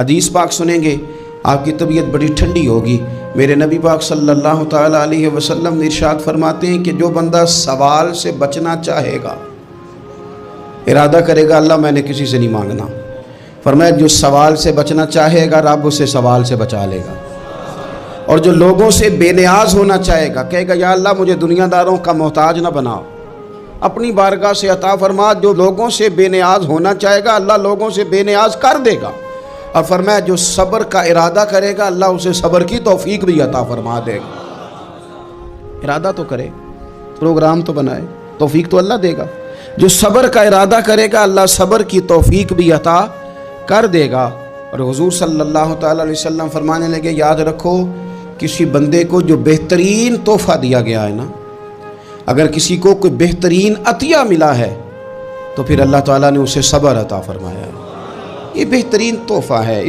حدیث پاک سنیں گے آپ کی طبیعت بڑی ٹھنڈی ہوگی۔ میرے نبی پاک صلی اللہ تعالیٰ علیہ وسلم ارشاد فرماتے ہیں کہ جو بندہ سوال سے بچنا چاہے گا، ارادہ کرے گا اللہ میں نے کسی سے نہیں مانگنا، فرمایا جو سوال سے بچنا چاہے گا رب اسے سوال سے بچا لے گا۔ اور جو لوگوں سے بے نیاز ہونا چاہے گا، کہے گا یا اللہ مجھے دنیا داروں کا محتاج نہ بناؤ، اپنی بارگاہ سے عطا فرما۔ جو لوگوں سے بے نیاز ہونا چاہے گا اللہ لوگوں سے بے نیاز کر دے گا۔ اور فرمایا جو صبر کا ارادہ کرے گا اللہ اسے صبر کی توفیق بھی عطا فرما دے گا۔ ارادہ تو کرے، پروگرام تو بنائے، توفیق تو اللہ دے گا۔ جو صبر کا ارادہ کرے گا اللہ صبر کی توفیق بھی عطا کر دے گا۔ اور حضور صلی اللہ تعالیٰ علیہ وسلم فرمانے لگے یاد رکھو کسی بندے کو جو بہترین تحفہ دیا گیا ہے نا، اگر کسی کو کوئی بہترین عطیہ ملا ہے تو پھر اللہ تعالیٰ نے اسے صبر عطا فرمایا ہے۔ یہ بہترین تحفہ ہے۔